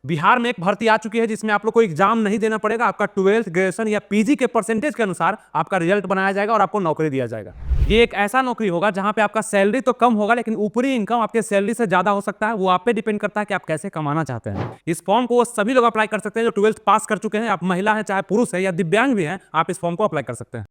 बिहार में एक भर्ती आ चुकी है जिसमें आप लोग को एग्जाम नहीं देना पड़ेगा। आपका 12th ग्रेजुएशन या पीजी के परसेंटेज के अनुसार आपका रिजल्ट बनाया जाएगा और आपको नौकरी दिया जाएगा। ये एक ऐसा नौकरी होगा जहां पे आपका सैलरी तो कम होगा लेकिन ऊपरी इनकम आपके सैलरी से ज्यादा हो सकता है। वो आप पे डिपेंड करता है कि आप कैसे कमाना चाहते हैं। इस फॉर्म को सभी लोग अप्लाई कर सकते हैं जो 12th पास कर चुके हैं। आप महिला है, चाहे पुरुष है या दिव्यांग भी हैं, आप इस फॉर्म को अप्लाई कर सकते हैं।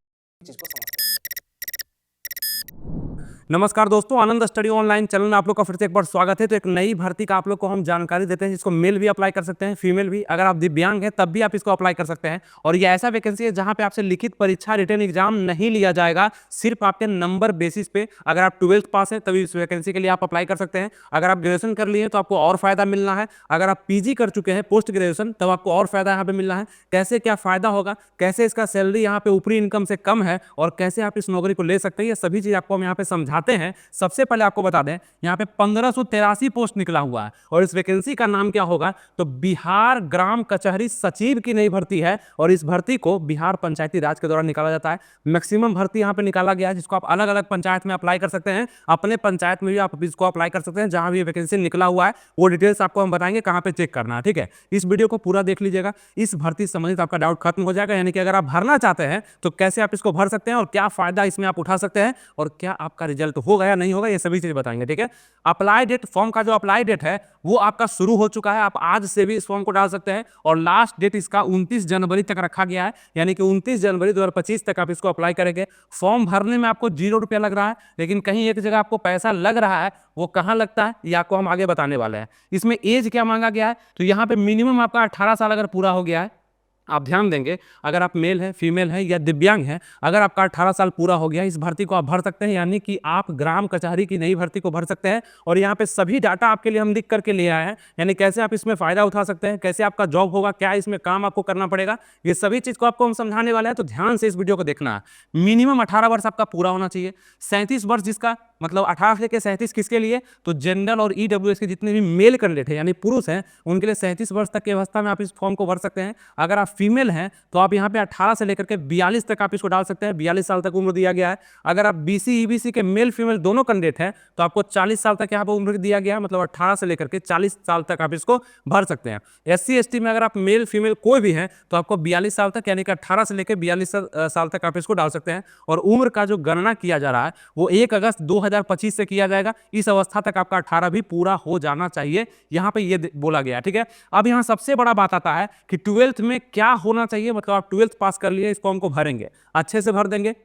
नमस्कार दोस्तों, आनंद स्टडी ऑनलाइन चैनल में आप लोग का फिर से एक बार स्वागत है। तो एक नई भर्ती का आप लोग को हम जानकारी देते हैं जिसको मेल भी अप्लाई कर सकते हैं, फीमेल भी। अगर आप दिव्यांग हैं तब भी आप इसको अप्लाई कर सकते हैं। और ये ऐसा वैकेंसी है जहां पे आपसे लिखित परीक्षा, रिटन एग्जाम नहीं लिया जाएगा, सिर्फ आपके नंबर बेसिस पे। अगर आप 12th पास है तभी इस वैकेंसी के लिए आप अप्लाई कर सकते हैं। अगर आप ग्रेजुएशन कर लिए तो आपको और फायदा मिलना है। अगर आप पीजी कर चुके हैं पोस्ट ग्रेजुएशन तब आपको और फायदा यहाँ पे मिलना है। कैसे क्या फायदा होगा, कैसे इसका सैलरी यहाँ पे ऊपरी इनकम से कम है और कैसे आप इस नौकरी को ले सकते हैं, ये सभी चीज आपको हम यहाँ पे समझाते हैं। सबसे पहले आपको बता दें, यहाँ पे 1583 पोस्ट निकला हुआ है और इस वैकेंसी का नाम क्या होगा तो बिहार ग्राम कचहरी सचिव की नई भर्ती है। और इस भर्ती को बिहार पंचायती राज के द्वारा निकाला जाता है। मैक्सिमम भर्ती यहाँ पे निकाला गया है जिसको आप अलग अलग पंचायत में अप्लाई कर सकते हैं। अपने पंचायत में भी आप इसको अप्लाई कर सकते हैं। जहां भी वैकेंसी निकला हुआ है वो डिटेल्स आपको हम बताएंगे कहां पे चेक करना है। ठीक है, इस वीडियो को पूरा देख लीजिएगा। इस भर्ती से संबंधित आपका डाउट खत्म हो जाएगा। यानी कि अगर आप भरना चाहते हैं तो कैसे आप इसको भर सकते हैं और क्या फायदा इसमें आप उठा सकते हैं और क्या आपका रिजल्ट होगा या नहीं होगा, ये सभी चीज बताएंगे। ठीक है, अप्लाई डेट, फॉर्म का जो अप्लाई डेट है वो आपका शुरू हो चुका है। आप आज से भी इस फॉर्म को डाल सकते हैं और लास्ट डेट इसका 29 जनवरी तक रखा गया है। यानी कि 29 जनवरी 2025 तक आप इसको अप्लाई करेंगे। फॉर्म भरने में आपको 0 रुपया लग रहा है, लेकिन कहीं एक जगह आपको पैसा लग रहा है, वो कहां लगता है ये आपको हम आगे बताने वाले हैं। इसमें एज क्या मांगा गया है तो यहाँ पे मिनिमम आपका 18 साल अगर पूरा हो गया है, आप ध्यान देंगे, अगर आप मेल हैं, फीमेल हैं या दिव्यांग हैं, अगर आपका 18 साल पूरा हो गया इस भर्ती को आप भर सकते हैं। यानी कि आप ग्राम कचहरी की नई भर्ती को भर सकते हैं। और यहाँ पे सभी डाटा आपके लिए हम लिख करके ले आए हैं। यानी कैसे आप इसमें फायदा उठा सकते हैं, कैसे आपका जॉब होगा, क्या इसमें काम आपको करना पड़ेगा, ये सभी चीज को आपको हम समझाने वाले हैं। तो ध्यान से इस वीडियो को देखना है। मिनिमम 18 वर्ष आपका पूरा होना चाहिए। 37 वर्ष जिसका मतलब 18 से 37 किसके लिए तो जनरल और ईडब्ल्यूएस के जितने भी मेल कैंडिडेट हैं यानी पुरुष हैं उनके लिए 37 वर्ष तक की अवस्था में आप इस फॉर्म को भर सकते हैं। अगर आप फीमेल हैं तो आप यहाँ पे 18 से लेकर के 42 तक आप इसको डाल सकते हैं। 42 साल तक उम्र दिया गया है। अगर आप बीसी ईबीसी के मेल फीमेल दोनों कैंडिडेट हैं तो आपको 40 साल तक यहाँ पे उम्र दिया गया है। मतलब 18 से लेकर के 40 साल तक आप इसको भर सकते हैं। एससी एसटी में अगर आप मेल फीमेल कोई भी हैं तो आपको 42 साल तक यानी कि 18 से लेकर 42 साल तक आप इसको डाल सकते हैं। और उम्र का जो गणना किया जा रहा है वो 1 अगस्त 2025 से किया जाएगा। इस अवस्था तक आपका 18 भी पूरा हो जाना चाहिए, यहाँ पे ये बोला गया। ठीक है, अब यहाँ सबसे बड़ा बात आता है कि 12th में क्या होना चाहिए। मतलब आप 12th पास कर लिए, इस फॉर्म को भरेंगे, अच्छे से भर देंगे,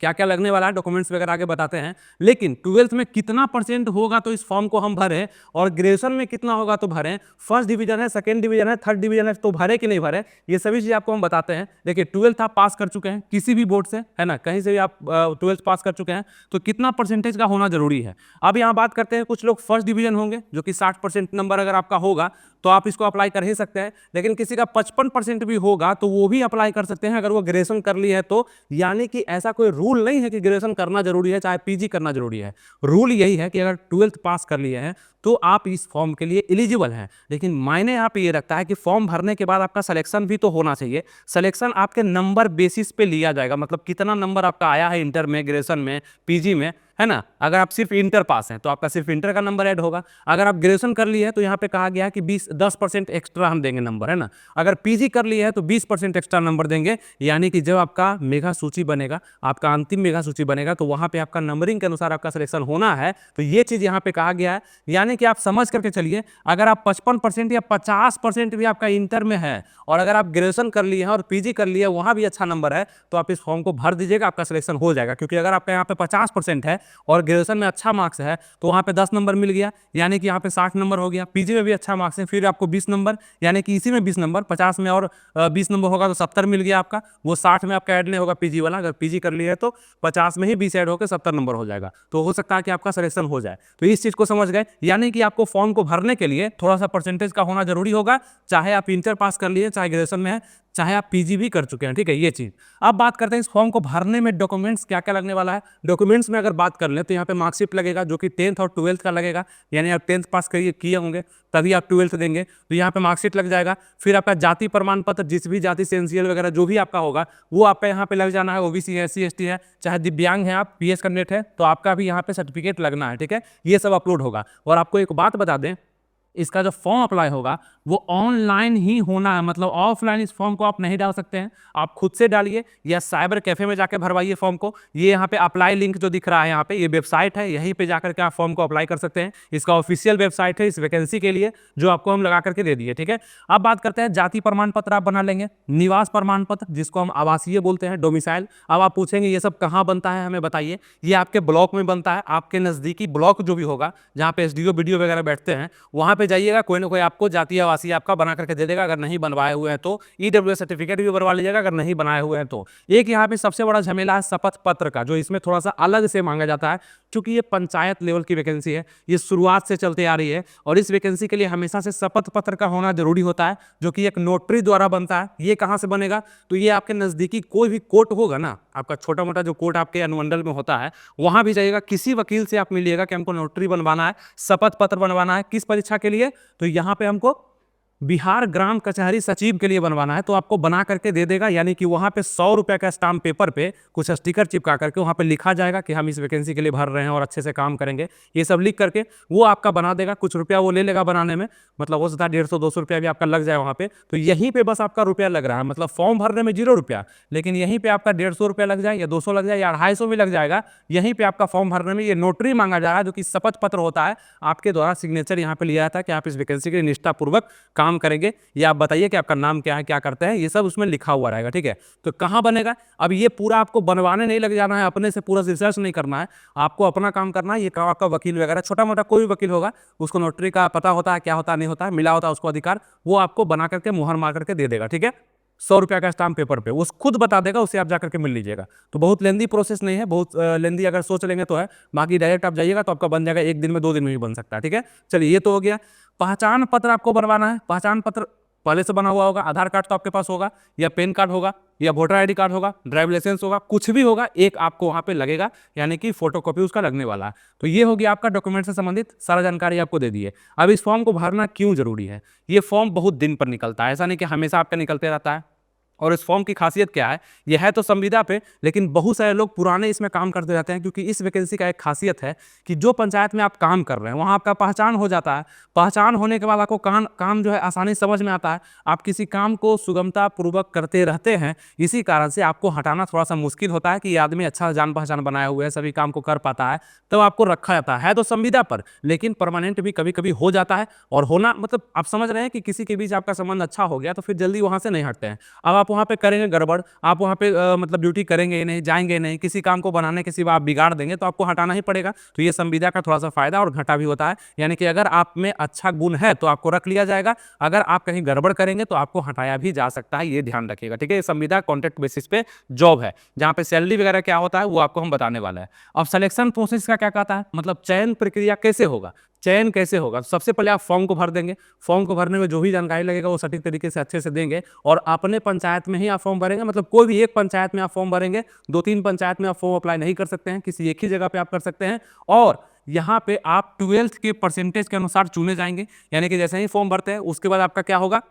क्या क्या लगने वाला है डॉक्यूमेंट्स वगैरह आगे बताते हैं। लेकिन 12th में कितना परसेंट होगा तो इस फॉर्म को हम भरें, और ग्रेजुएशन में कितना होगा तो भरें, फर्स्ट डिवीजन है, सेकंड डिवीजन है, थर्ड डिवीजन है तो भरे कि नहीं भरे, ये सभी चीज़ आपको हम बताते हैं। देखिए 12th आप पास कर चुके हैं किसी भी बोर्ड से, है ना, कहीं से भी आप 12th पास कर चुके हैं तो कितना परसेंटेज का होना जरूरी है। अब यहाँ बात करते हैं, कुछ लोग फर्स्ट डिवीजन होंगे जो कि 60% नंबर अगर आपका होगा तो आप इसको अप्लाई कर ही सकते हैं। लेकिन किसी का 55% भी होगा तो वो भी अप्लाई कर सकते हैं अगर वो ग्रेजुएशन कर ली है तो। यानी कि ऐसा कोई रूल नहीं है कि ग्रेजुएशन करना जरूरी है चाहे पीजी करना जरूरी है। रूल यही है कि अगर 12th पास कर लिए हैं तो आप इस फॉर्म के लिए एलिजिबल हैं। लेकिन मायने यहाँ पे ये रखता है कि फॉर्म भरने के बाद आपका सिलेक्शन भी तो होना चाहिए। सिलेक्शन आपके नंबर बेसिस पे लिया जाएगा। मतलब कितना नंबर आपका आया है इंटर में, ग्रेजुएशन में, पीजी में, है ना। अगर आप सिर्फ इंटर पास हैं तो आपका सिर्फ इंटर का नंबर ऐड होगा। अगर आप ग्रेजुएशन कर लिए हैं तो यहाँ पे कहा गया है कि 10% एक्स्ट्रा हम देंगे नंबर, है ना। अगर पीजी कर लिए हैं तो 20% एक्स्ट्रा नंबर देंगे। यानी कि जब आपका मेगा सूची बनेगा, आपका अंतिम मेगा सूची बनेगा तो वहाँ पे आपका नंबरिंग के अनुसार आपका सिलेक्शन होना है। तो ये चीज़ यहाँ पे कहा गया है। यानी कि आप समझ करके चलिए, अगर आप 55% या 50% भी आपका इंटर में है और अगर आप ग्रेजुएशन कर लिए हैं और पीजी कर लिए वहाँ भी अच्छा नंबर है तो आप इस फॉर्म को भर दीजिएगा, आपका सिलेक्शन हो जाएगा। क्योंकि अगर आपका यहाँ पे 50% है और ग्रेजुएशन में अच्छा मार्क्स है तो वहाँ पे 10 नंबर मिल गया, यानी कि यहाँ पे 60 नंबर हो गया। पीजी में भी अच्छा मार्क्स है, फिर आपको 20 नंबर, यानी कि इसी में 20 नंबर, 50 में और 20 नंबर होगा तो 70 मिल गया आपका। वो 60 में आपका ऐड नहीं होगा पीजी वाला। अगर पीजी कर लिया है तो 50 में ही 20 ऐड होकर 70 नंबर हो जाएगा। तो हो सकता है कि आपका सिलेक्शन हो जाए। तो इस चीज़ को समझ गए। यानी कि आपको फॉर्म को भरने के लिए थोड़ा सा परसेंटेज का होना जरूरी होगा, चाहे आप इंटर पास कर लिए, चाहे ग्रेजुएशन में है, चाहे आप पीजी भी कर चुके हैं। ठीक है, ये चीज़। अब बात करते हैं इस फॉर्म को भरने में डॉक्यूमेंट्स क्या क्या लगने वाला है। डॉक्यूमेंट्स में अगर बात कर लें तो यहाँ पे मार्कशीट लगेगा जो कि 10th और 12th का लगेगा। यानी आप 10th पास किए होंगे तभी आप 12th देंगे तो यहाँ पे मार्कशीट लग जाएगा। फिर आपका जाति प्रमाण पत्र, जिस भी जाति से एनसीएल वगैरह जो भी आपका होगा वो आपका यहाँ पे लग जाना है। ओबीसी है, एससी एसटी है, चाहे दिव्यांग है, आप पीएस कैंडिडेट है तो आपका भी यहाँ पे सर्टिफिकेट लगना है। ठीक है, ये सब अपलोड होगा। और आपको एक बात बता दें, इसका जो फॉर्म अप्लाई होगा वो ऑनलाइन ही होना है, मतलब ऑफलाइन इस फॉर्म को आप नहीं डाल सकते हैं। आप खुद से डालिए या साइबर कैफे में जाकर भरवाइए फॉर्म को। ये यहाँ पे अप्लाई लिंक जो दिख रहा है यहाँ पे, ये वेबसाइट है, यहीं पे जाकर के आप फॉर्म को अप्लाई कर सकते हैं। इसका ऑफिशियल वेबसाइट है इस वैकेंसी के लिए, जो आपको हम लगा करके दे दिए। ठीक है, अब बात करते हैं जाति प्रमाण पत्र आप बना लेंगे, निवास प्रमाण पत्र जिसको हम आवासीय बोलते हैं, डोमिसाइल। अब आप पूछेंगे ये सब कहाँ बनता है, हमें बताइए। ये आपके ब्लॉक में बनता है, आपके नजदीकी ब्लॉक जो भी होगा जहाँ पे एसडीओ बीडीओ वगैरह बैठते हैं, वहां पे जाइएगा, कोई ना कोई आपको जातीय आवासीय आपका बना करके दे देगा। अगर नहीं बनवाए हुए हैं तो ईडब्ल्यूएस सर्टिफिकेट भी बनवा लीजिएगा, अगर नहीं बनाए हुए हैं तो। एक यहाँ पे सबसे बड़ा झमेला है शपथ पत्र का, जो इसमें थोड़ा सा अलग से मांगा जाता है, क्योंकि ये पंचायत लेवल की वैकेंसी है, ये शुरुआत से चलते आ रही है, और इस वैकेंसी के लिए हमेशा से शपथ पत्र का होना जरूरी होता है, जो कि एक नोटरी द्वारा बनता है। ये कहाँ से बनेगा, तो ये आपके नजदीकी कोई भी कोर्ट होगा ना, आपका छोटा मोटा जो कोर्ट आपके अनुमंडल में होता है, वहां भी जाइएगा, किसी वकील से आप मिलिएगा कि हमको नोटरी बनवाना है, शपथ पत्र बनवाना है। किस परीक्षा के लिए, तो यहाँ पे हमको बिहार ग्राम कचहरी सचिव के लिए बनवाना है, तो आपको बना करके दे देगा। यानी कि वहां पे 100 रुपए का स्टाम्प पेपर पे कुछ स्टिकर चिपका करके वहां पे लिखा जाएगा कि हम इस वैकेंसी के लिए भर रहे हैं और अच्छे से काम करेंगे, ये सब लिख करके वो आपका बना देगा। कुछ रुपया वो ले लेगा बनाने में, मतलब हो सकता है 150-200 रुपया भी आपका लग जाए वहां पे। तो यहीं पे बस आपका रुपया लग रहा है, मतलब फॉर्म भरने में 0 रुपया, लेकिन यहीं पे आपका 150 रुपया लग जाए या 200 लग जाए या 250 भी लग जाएगा, यहीं पे आपका फॉर्म भरने में। ये नोटरी मांगा जा रहा है, जो कि शपथ पत्र होता है, आपके द्वारा सिग्नेचर यहाँ पे लिया जाता है कि आप इस वैकेंसी के लिए निष्ठापूर्वक काम करेंगे। या आप बताइए कि आपका नाम क्या है, क्या करते हैं, ये सब उसमें लिखा हुआ रहेगा। ठीक है, तो कहाँ बनेगा, अब ये पूरा आपको बनवाने नहीं लग जाना है, अपने से पूरा रिसर्च नहीं करना है, आपको अपना काम करना है। ये काम आपका वकील वगैरह छोटा मोटा कोई भी वकील होगा, उसको नोटरी का पता होता है, क्या होता है नहीं होता है, मिला होता है उसको अधिकार, वो आपको बना करके मुहर मार करके दे देगा। ठीक है, 100 रुपया का स्टाम्प पेपर पे वो खुद बता देगा, उसे आप जाकर के मिल लीजिएगा। तो बहुत लेंदी प्रोसेस नहीं है, बहुत लेंदी अगर सोच लेंगे तो है, बाकी डायरेक्ट आप जाइएगा तो आपका बन जाएगा, 1 दिन में 2 दिन में भी बन सकता है। ठीक है, चलिए ये तो हो गया। पहचान पत्र आपको बनवाना है, पहचान पत्र पहले से बना हुआ होगा, आधार कार्ड तो आपके पास होगा, या पैन कार्ड होगा, या वोटर आईडी कार्ड होगा, ड्राइविंग लाइसेंस होगा, कुछ भी होगा, एक आपको वहां पे लगेगा, यानी कि फोटोकॉपी उसका लगने वाला है। तो ये हो गया आपका डॉक्यूमेंट से संबंधित सारा जानकारी आपको दे दी है। अब इस फॉर्म को भरना क्यों जरूरी है, ये फॉर्म बहुत दिन पर निकलता है, ऐसा नहीं कि हमेशा आपका निकलते रहता है। और इस फॉर्म की खासियत क्या है, यह है तो संविदा पे, लेकिन बहुत सारे लोग पुराने इसमें काम करते रहते हैं, क्योंकि इस वैकेंसी का एक खासियत है कि जो पंचायत में आप काम कर रहे हैं वहाँ आपका पहचान हो जाता है। पहचान होने के बाद आपको काम जो है आसानी समझ में आता है, आप किसी काम को सुगमता पूर्वक करते रहते हैं। इसी कारण से आपको हटाना थोड़ा सा मुश्किल होता है कि ये आदमी अच्छा जान पहचान बनाए हुए है, सभी काम को कर पाता है, तब आपको रखा जाता है तो संविदा पर, लेकिन परमानेंट भी कभी कभी हो जाता है। और होना मतलब आप समझ रहे हैं कि किसी के बीच आपका संबंध अच्छा हो गया तो फिर जल्दी वहाँ से नहीं हटते हैं। अब आप वहाँ पे करेंगे गड़बड़, आप वहाँ पे मतलब ड्यूटी करेंगे ही नहीं, जाएंगे नहीं, किसी काम को बनाने के सिवा आप बिगाड़ देंगे, तो आपको हटाना ही पड़ेगा। तो ये संविदा का थोड़ा सा फायदा और घाटा भी होता है, यानी कि अगर आप में अच्छा गुण है तो आपको रख लिया जाएगा, अगर आप कहीं गड़बड़ करेंगे तो आपको हटाया भी जा सकता है, ये ध्यान रखिएगा। ठीक है, ये संविदा कॉन्ट्रैक्ट बेसिस पे जॉब है, जहाँ पे सैलरी वगैरह क्या होता है वो आपको हम बताने वाला है। अब सिलेक्शन प्रोसेस का क्या कहता है, मतलब चयन प्रक्रिया कैसे होगा, चयन कैसे होगा। सबसे पहले आप फॉर्म को भर देंगे, फॉर्म को भरने में जो भी जानकारी लगेगा वो सटीक तरीके से अच्छे से देंगे, और अपने पंचायत में ही आप फॉर्म भरेंगे, मतलब कोई भी एक पंचायत में आप फॉर्म भरेंगे, 2-3 पंचायत में आप फॉर्म अप्लाई नहीं कर सकते हैं, किसी एक ही जगह पे आप कर सकते हैं। और यहाँ पे आप 12th के परसेंटेज के अनुसार चुने जाएंगे, यानी कि जैसे ही फॉर्म भरते हैं उसके बाद आपका क्या होगा,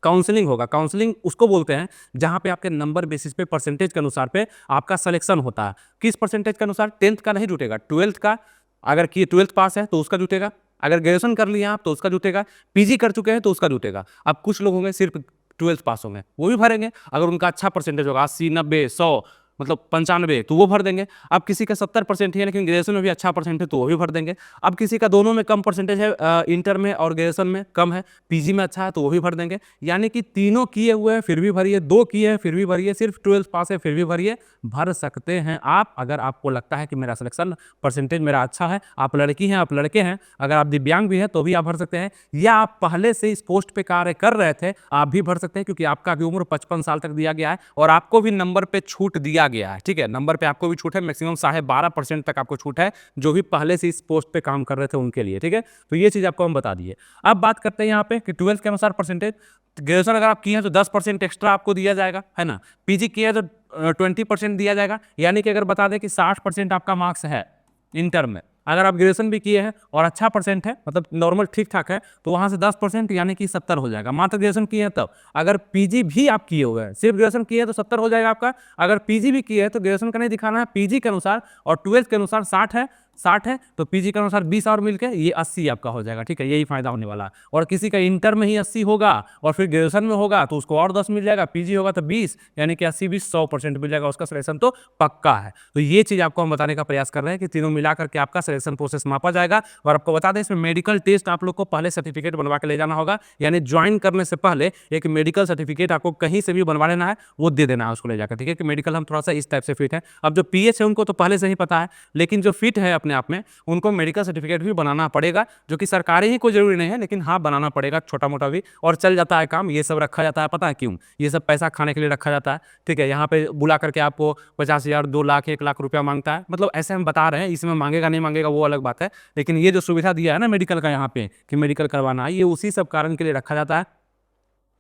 काउंसलिंग होगा। काउंसलिंग उसको बोलते हैं जहां पे आपके नंबर बेसिस पे परसेंटेज के अनुसार पे आपका सिलेक्शन होता है। किस परसेंटेज के अनुसार, 10th का नहीं जुटेगा, 12th का, अगर कि 12th पास है तो उसका जुटेगा, अगर ग्रेजुएशन कर लिया आप तो उसका जुटेगा, पीजी कर चुके हैं तो उसका जुटेगा। अब कुछ लोग होंगे सिर्फ 12th पास होंगे, वो भी भरेंगे, अगर उनका अच्छा परसेंटेज होगा 80, 90, 100, मतलब 95, तो वो भर देंगे। अब किसी का 70% है लेकिन ग्रेजुएशन में भी अच्छा परसेंट है तो वो भी भर देंगे। अब किसी का दोनों में कम परसेंटेज है, इंटर में और ग्रेजुएशन में कम है, पीजी में अच्छा है तो वो भी भर देंगे। यानी कि तीनों किए हुए हैं फिर भी भरिए, 2 किए हैं फिर भी भरिए, सिर्फ 12th पास है फिर भी भरिए, भर सकते हैं आप। अगर आपको लगता है कि मेरा सिलेक्शन परसेंटेज मेरा अच्छा है, आप लड़की हैं आप लड़के हैं, अगर आप दिव्यांग भी हैं तो भी आप भर सकते हैं, या आप पहले से इस पोस्ट पे कार्य कर रहे थे आप भी भर सकते हैं, क्योंकि आपका भी उम्र 55 साल तक दिया गया है और आपको भी नंबर पे छूट दिया गया है। ठीक है, नंबर पे आपको भी छूट है, मैक्सिमम 12.5% तक आपको छूट है, जो भी पहले से इस पोस्ट पे काम कर रहे थे उनके लिए। ठीक है, तो ये चीज आपको हम बता दिए। अब बात करते हैं यहाँ पे कि 12th के अनुसार परसेंटेज, ग्रेजुएशन अगर आप किए हैं तो 10% एक्स्ट्रा आपको दिया जाएगा, है ना। पीजी किया है तो 20% दिया जाएगा, यानी कि अगर बता दें कि 60% आपका मार्क्स है इंटर में, अगर आप ग्रेजुएशन भी किए हैं और अच्छा परसेंट है, मतलब नॉर्मल ठीक ठाक है, तो वहाँ से 10% यानी कि 70 हो जाएगा। मात्र ग्रेजुएशन किए हैं तब, अगर पीजी भी आप किए हुए हैं, सिर्फ ग्रेजुएशन किए हैं तो 70 हो जाएगा आपका, अगर पीजी भी किए हैं तो ग्रेजुएशन का नहीं दिखाना है, पीजी के अनुसार और 12th के अनुसार 60 है, 60 है तो पीजी के अनुसार 20 और मिलके ये 80 आपका हो जाएगा, ठीक है, यही फायदा होने वाला है। और किसी का इंटर में ही 80 होगा और फिर ग्रेजुएशन में होगा तो उसको और 10 मिल जाएगा, पीजी होगा तो 20, यानी कि 80-20 100% मिल जाएगा, उसका सिलेक्शन तो पक्का है। तो ये चीज आपको हम बताने का प्रयास कर रहे हैं कि तीनों मिलाकर के आपका सिलेक्शन प्रोसेस मापा जाएगा। और आपको बता दें इसमें मेडिकल टेस्ट आप लोग को पहले सर्टिफिकेट बनवा के ले जाना होगा, यानी ज्वाइन करने से पहले एक मेडिकल सर्टिफिकेट आपको कहीं से भी बनवा लेना है, वो दे देना है उसको ले जाकर, ठीक है, कि मेडिकल हम थोड़ा सा इस टाइप से फिट है। अब जो पीएच है उनको तो पहले से ही पता है, लेकिन जो फिट है अपने आप में उनको मेडिकल सर्टिफिकेट भी बनाना पड़ेगा, जो कि सरकारी ही कोई जरूरी नहीं है, लेकिन हाँ बनाना पड़ेगा छोटा मोटा भी, और चल जाता है काम। ये सब रखा जाता है, पता है क्यों? ये सब पैसा खाने के लिए रखा जाता है, ठीक है। यहाँ पे बुला करके आपको 50,000, 2 लाख, 1 लाख रुपया मांगता है, मतलब ऐसे हम बता रहे हैं, इसमें मांगेगा नहीं मांगेगा वो अलग बात है, लेकिन ये जो सुविधा दिया है ना मेडिकल का यहाँ पे कि मेडिकल करवाना है, ये उसी सब कारण के लिए रखा जाता है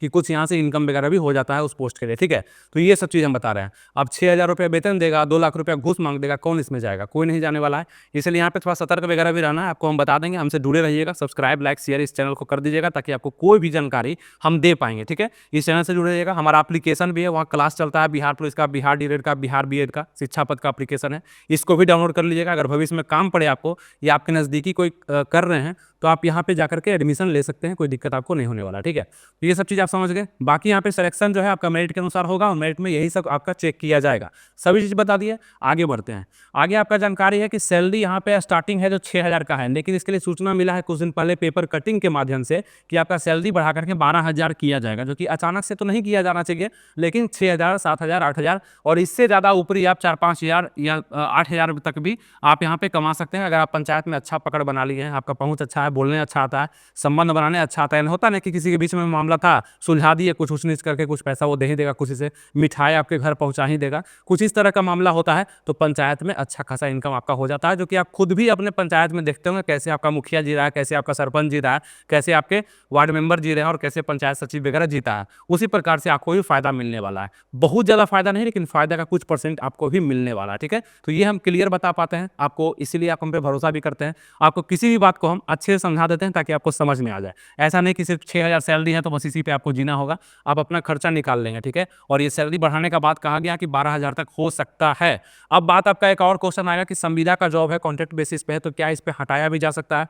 कि कुछ यहाँ से इनकम वगैरह भी हो जाता है उस पोस्ट के लिए, ठीक है। तो ये सब चीज़ हम बता रहे हैं। अब 6,000 रुपये वेतन देगा, 2 लाख रुपया घूस मांग देगा, कौन इसमें जाएगा? कोई नहीं जाने वाला है। इसलिए यहाँ पे थोड़ा सतर्क वगैरह भी रहना है, आपको हम बता देंगे। हमसे जुड़े रहिएगा, सब्सक्राइब, लाइक, शेयर इस चैनल को कर दीजिएगा ताकि आपको कोई भी जानकारी हम दे पाएंगे, ठीक है। इस चैनल से जुड़े रहिएगा। हमारा एप्लीकेशन भी है, वहाँ क्लास चलता है बिहार पुलिस का, बिहार डीएड का, बिहार बीएड का, शिक्षा पद का एप्लीकेशन है, इसको भी डाउनलोड कर लीजिएगा। अगर भविष्य में काम पड़े आपको या आपके नज़दीकी कोई कर रहे हैं तो आप यहाँ पे जाकर के एडमिशन ले सकते हैं, कोई दिक्कत आपको नहीं होने वाला, ठीक है। तो ये सब चीज़ आप समझ गए। बाकी यहाँ पे सिलेक्शन जो है आपका मेरिट के अनुसार होगा और मेरिट में यही सब आपका चेक किया जाएगा। सभी चीज़ बता दिए, आगे बढ़ते हैं। आगे आपका जानकारी है कि सैलरी यहाँ पे स्टार्टिंग है जो 6,000 का है, लेकिन इसके लिए सूचना मिला है कुछ दिन पहले पेपर कटिंग के माध्यम से कि आपका सैलरी बढ़ा करके 12,000 किया जाएगा, जो कि अचानक से तो नहीं किया जाना चाहिए, लेकिन 6,000, 7,000, 8,000 और इससे ज़्यादा ऊपरी आप 4-5,000 या 8,000 तक भी आप यहाँ पे कमा सकते हैं, अगर आप पंचायत में अच्छा पकड़ बना लिए हैं, आपका पहुँच अच्छा है, बोलने अच्छा आता है, संबंध बनाने अच्छा आता है। होता नहीं कि किसी के बीच में मामला था, सुलझा दिए, कुछ ऊंच नीच करके कुछ पैसा वो दे ही देगा, कुछ से मिठाई आपके घर पहुंचा ही देगा, कुछ इस तरह का मामला होता है। तो पंचायत में अच्छा खासा इनकम आपका हो जाता है, जो कि आप खुद भी अपने पंचायत में देखते होंगे कैसे आपका मुखिया जी रहा है, कैसे आपका सरपंच जी रहा है, कैसे आपके वार्ड मेंबर जी रहे हैं और कैसे पंचायत सचिव वगैरह जीता है। उसी प्रकार से आपको भी फायदा मिलने वाला है, बहुत ज़्यादा फायदा नहीं, लेकिन फायदा का कुछ % आपको भी मिलने वाला है, ठीक है। तो ये हम क्लियर बता पाते हैं आपको, इसीलिए आप हम पे भरोसा भी करते हैं। आपको किसी भी बात को हम अच्छे से समझा देते हैं ताकि आपको समझ में आ जाए। ऐसा नहीं कि सिर्फ 6,000 सैलरी है तो बस इसी पे आपको जीना होगा, आप अपना खर्चा निकाल लेंगे, ठीक है। और ये सैलरी बढ़ाने का बात कहा गया कि 12,000 तक हो सकता है। अब बात आपका एक और क्वेश्चन आएगा कि संविदा का जॉब है, कॉन्ट्रैक्ट बेसिस पे है, तो क्या इस पे हटाया भी जा सकता है,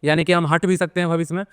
यानी कि हम हट भी सकते हैं भविष्य में?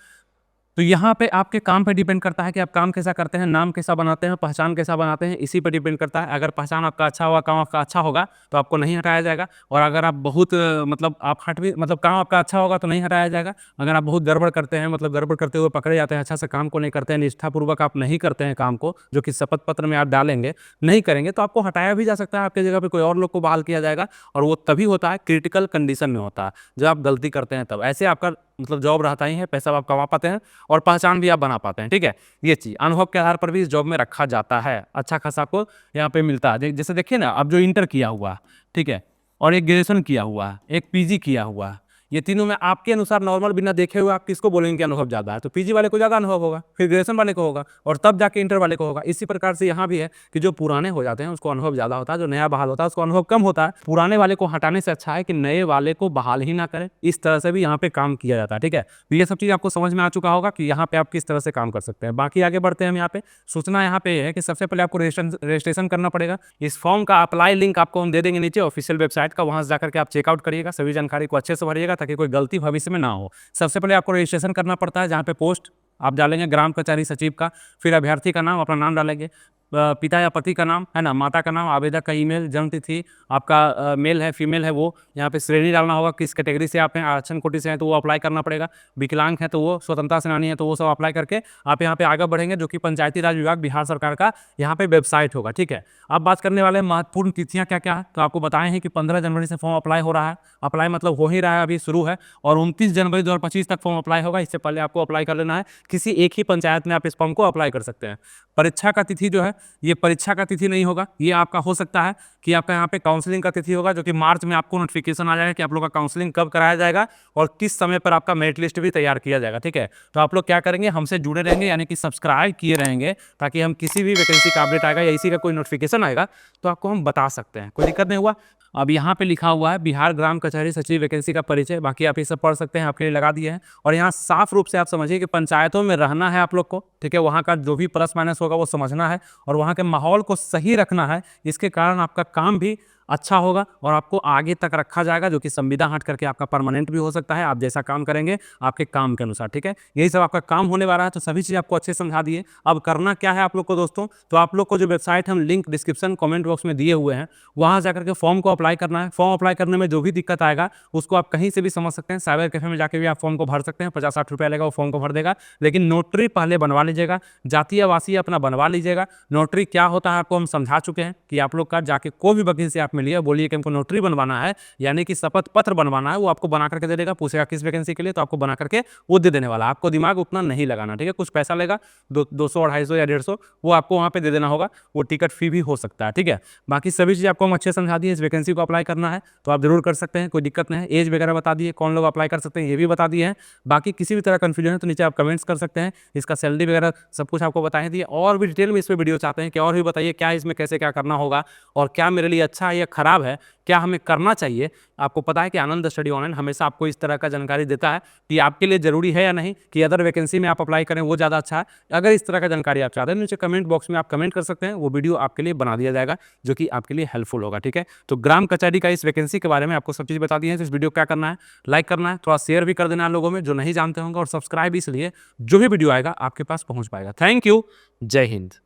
तो यहाँ पे आपके काम पे डिपेंड करता है कि आप काम कैसा करते हैं, नाम कैसा बनाते हैं, पहचान कैसा बनाते हैं, इसी पे डिपेंड करता है। अगर पहचान आपका अच्छा होगा, काम आपका अच्छा होगा तो आपको नहीं हटाया जाएगा, और अगर आप बहुत मतलब आप हट भी मतलब काम आपका अच्छा होगा तो नहीं हटाया जाएगा। अगर आप बहुत गड़बड़ करते हैं, मतलब गड़बड़ करते हुए पकड़े जाते हैं, अच्छा से काम को नहीं करते हैं, निष्ठापूर्वक आप नहीं करते हैं काम को, जो कि शपथ पत्र में आप डालेंगे, नहीं करेंगे, तो आपको हटाया भी जा सकता है, आपकी जगह पे कोई और लोग को बहाल किया जाएगा। और वो तभी होता है, क्रिटिकल कंडीशन में होता है, जब आप गलती करते हैं तब। ऐसे आपका मतलब जॉब रहता ही है, पैसा आप कमा पाते हैं और पहचान भी आप बना पाते हैं, ठीक है। ये चीज़ अनुभव के आधार पर भी इस जॉब में रखा जाता है, अच्छा खासा आपको यहाँ पे मिलता है। जैसे देखिए ना, अब जो इंटर किया हुआ, ठीक है, और एक ग्रेजुएशन किया हुआ, एक पीजी किया हुआ, ये तीनों में आपके अनुसार नॉर्मल बिना देखे हुए आप किसको बोलेंगे कि अनुभव ज़्यादा है? तो पीजी वाले को ज़्यादा अनुभव होगा, फिर ग्रेजुएशन वाले को होगा, और तब जाके इंटर वाले को होगा। इसी प्रकार से यहाँ भी है कि जो पुराने हो जाते हैं उसको अनुभव ज़्यादा होता है, जो नया बहाल होता है उसको अनुभव कम होता है। पुराने वाले को हटाने से अच्छा है कि नए वाले को बहाल ही ना करें, इस तरह से भी यहाँ पे काम किया जाता है, ठीक है। तो ये सब चीज़ आपको समझ में आ चुका होगा कि यहाँ पे आप किस तरह से काम कर सकते हैं। बाकी आगे बढ़ते हैं हम। यहाँ पे सूचना यहाँ पे है कि सबसे पहले आपको रजिस्ट्रेशन करना पड़ेगा। इस फॉर्म का अप्लाई लिंक आपको हम दे देंगे नीचे ऑफिशियल वेबसाइट का, वहाँ से जाकर के आप चेकआउट करिएगा, सभी जानकारी को अच्छे से भरिएगा ताकि कोई गलती भविष्य में ना हो। सबसे पहले आपको रजिस्ट्रेशन करना पड़ता है, जहाँ पे पोस्ट आप डालेंगे ग्राम कचहरी सचिव का, फिर अभ्यर्थी का नाम, अपना नाम डालेंगे, पिता या पति का नाम है ना, माता का नाम, आवेदक का ईमेल, जन्म तिथि, आपका मेल है फीमेल है वो, यहाँ पे श्रेणी डालना होगा, किस कैटेगरी से आप हैं, आरक्षण कोटि से हैं तो वो अप्लाई करना पड़ेगा, विकलांग है तो वो, स्वतंत्रता सेनानी है तो वो सब अप्लाई करके आप यहाँ पे आगे बढ़ेंगे, जो कि पंचायती राज विभाग बिहार सरकार का यहाँ पे वेबसाइट होगा, ठीक है। अब बात करने वाले महत्वपूर्ण तिथियाँ क्या क्या है, तो आपको बताए हैं कि 15 जनवरी से फॉर्म अप्लाई हो रहा है, अप्लाई मतलब हो ही रहा है, अभी शुरू है, और 29 जनवरी 2025 तक फॉर्म अप्लाई होगा। इससे पहले आपको अप्लाई कर लेना है, किसी एक ही पंचायत में आप इस फॉर्म को अप्लाई कर सकते हैं। परीक्षा का तिथि जो है, ये परीक्षा का तिथि नहीं होगा, ये आपका हो सकता है कि आपका यहाँ पे काउंसलिंग का तिथि होगा, जो कि मार्च में आपको नोटिफिकेशन आ जाएगा कि आप लोग का काउंसलिंग कब कराया जाएगा और किस समय पर आपका मेरिट लिस्ट भी तैयार किया जाएगा, ठीक है। तो आप लोग क्या करेंगे, हमसे जुड़े रहेंगे, यानी कि सब्सक्राइब किए रहेंगे, ताकि हम किसी भी वैकेंसी का अपडेट आएगा या इसी का कोई नोटिफिकेशन आएगा तो आपको हम बता सकते हैं, कोई दिक्कत नहीं हुआ। अब यहाँ पे लिखा हुआ है बिहार ग्राम कचहरी सचिव वैकेंसी का परिचय, बाकी आप ये सब पढ़ सकते हैं, आपके लिए लगा दिए हैं। और यहाँ साफ रूप से आप समझिए कि पंचायतों में रहना है आप लोग को, ठीक है, वहाँ का जो भी प्लस माइनस होगा वो समझना है और वहाँ के माहौल को सही रखना है। इसके कारण आपका काम भी अच्छा होगा और आपको आगे तक रखा जाएगा, जो कि संविदा हट करके आपका परमानेंट भी हो सकता है। आप जैसा काम करेंगे आपके काम के अनुसार, ठीक है। यही सब आपका काम होने वाला है, तो सभी चीज़ आपको अच्छे से समझा दिए। अब करना क्या है आप लोग को दोस्तों, तो आप लोग को जो वेबसाइट हम लिंक डिस्क्रिप्शन कमेंट बॉक्स में दिए हुए हैं, वहाँ जाकर के फॉर्म को अप्लाई करना है। फॉर्म अप्लाई करने में जो भी दिक्कत आएगा उसको आप कहीं से भी समझ सकते हैं। साइबर कैफे में जाके भी आप फॉर्म को भर सकते हैं, 50-60 रुपया लगेगा, वो फॉर्म को भर देगा। लेकिन नोटरी पहले बनवा लीजिएगा, जातीय आवासीय अपना बनवा लीजिएगा। नोटरी क्या होता है आपको हम समझा चुके हैं कि आप लोग का जाके कोई भी वकील से आप मिलिए, बोलिए कि हमको नोटरी बनवाना है, यानी कि शपथ पत्र बनवाना है, वो आपको बना करके दे देगा। पूछेगा किस वैकेंसी के लिए, तो आपको बना करके वो दे देने वाला। आपको दिमाग उतना नहीं लगाना, ठीक है। कुछ पैसा लेगा, 200, 250 या 150, वो आपको वहाँ पे दे देना होगा। वो टिकट फी भी हो सकता है, ठीक है। बाकी सभी चीज़ आपको हम अच्छे समझा दिए। इस वैकेंसी को अप्लाई करना है तो आप जरूर कर सकते हैं, कोई दिक्कत नहीं है। एज वगैरह बता दिए, कौन लोग अप्लाई कर सकते हैं ये भी बता दिए हैं। बाकी किसी भी तरह कंफ्यूजन है तो नीचे आप कमेंट्स कर सकते हैं। इसका सैलरी वगैरह सब कुछ आपको बताए दिए। और भी डिटेल में इस पर वीडियो चाहते हैं कि और भी बताइए क्या इसमें कैसे क्या करना होगा और क्या मेरे लिए अच्छा है या खराब है, क्या हमें करना चाहिए। आपको पता है कि आनंद स्टडी ऑनलाइन हमेशा आपको इस तरह का जानकारी देता है कि आपके लिए जरूरी है या नहीं, कि अदर वैकेंसी में आप अप्लाई करें वो ज़्यादा अच्छा है। अगर इस तरह का जानकारी आप चाहते हैं नीचे कमेंट बॉक्स में आप कमेंट कर सकते हैं, वो वीडियो आपके लिए बना दिया जाएगा जो कि आपके लिए हेल्पफुल होगा, ठीक है। तो ग्राम कचहरी का इस वैकेंसी के बारे में आपको सब चीज़ बता दी है। तो इस वीडियो को क्या करना है, लाइक करना है, थोड़ा शेयर भी कर देना है लोगों में जो नहीं जानते होंगे, और सब्सक्राइब इसलिए जो भी वीडियो आएगा आपके पास पहुंच पाएगा। थैंक यू, जय हिंद।